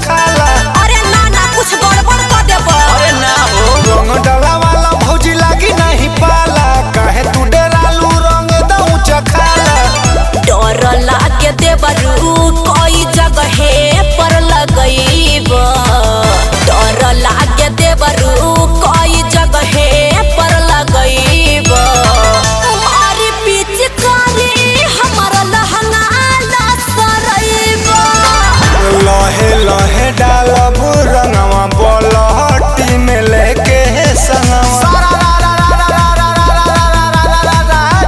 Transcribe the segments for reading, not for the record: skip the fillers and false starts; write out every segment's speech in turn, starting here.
चखाला। अरे ना ना कुछ गड़बड़ कर देबो। अरे ना हो रंग डाला वाला भौजी लागी नहीं पाला, काहे तू डेरालू रंग दऊ चखाला। डर लागे देवरू कोई जगह पर लगईब, डर लागे देवरू कोई जगह पर लगईब। मारी पिचकारी हमर लहंगा लसरईब। लहे लहे डालब रंगवा बोलहटी में लेके संगवा।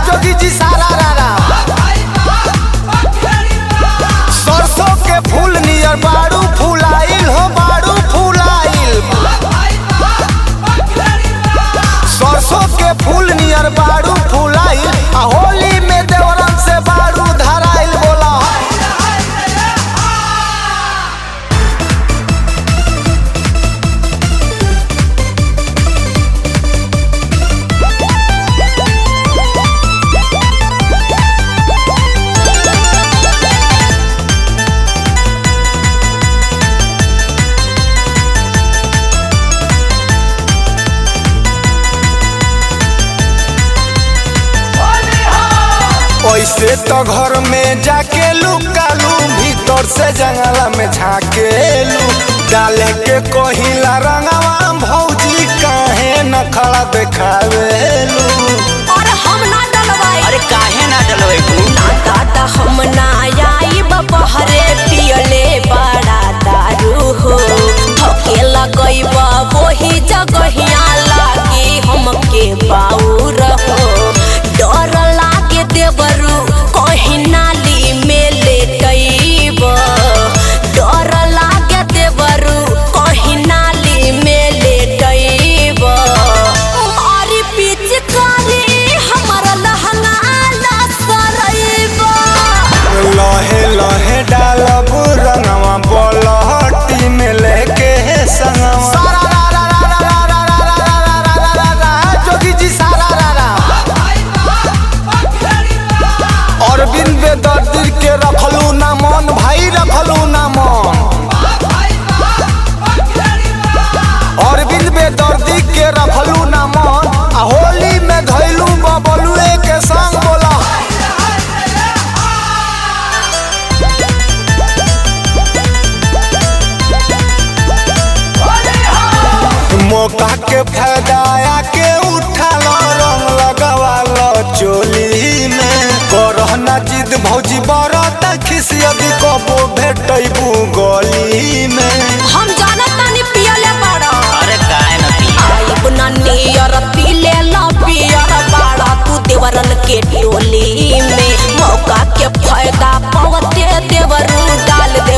जोगी जी सारा रारा सरसों के फूल नियर बाड़ू फुलाइल हो, बाड़ू फुलाइल। सरसों के फूल नियर बाड़ू फुलाइल, आ होली में देवरन से बाड़ू धराइल। बोला ऐसे तो घर में जाके लुकालू, भीतर से जंगला में झाकेलू। डाले के कोहिला रंगवा भौजी काहे न खड़ा देखावेलू। और हम ना डलवाई। अरे काहे ना डलवे ना दादा हम ना आइब बहरे पियले बड़ा दारू हो। धके लगईब वही जगहिया लागी हमके बाउर हो। डर लागे देवरू कहीं नाली में लेटईब, डर लागे देवरू कहीं नाली में लेटईब। अरे पिचकारी हमर लहंगा लसरईब। लहे लहे डालब रंगवा बोलहटी में लेके संगवा। जोगी जी सारा रारा अरविंद बेदर्दी के रखलू ना मन भाई, रखलू ना मन। अरविंद बेदर्दी के रखलू ना मन, आ होली में धैलू बबलुए के संग। बोला मौका के फायदा के उठा लो, रंग लगवा लो चोली में। करहना जिद भौजी बरत खिसियदी कबो भेटैबू गली में। हम जानत तानी पियले बड़ा। अरे काहे ना पी आइब ना नियर पीले ला पियर बड़ा तू देवरन के टोली में। मौका के फायदा पवते देवरू डाल दे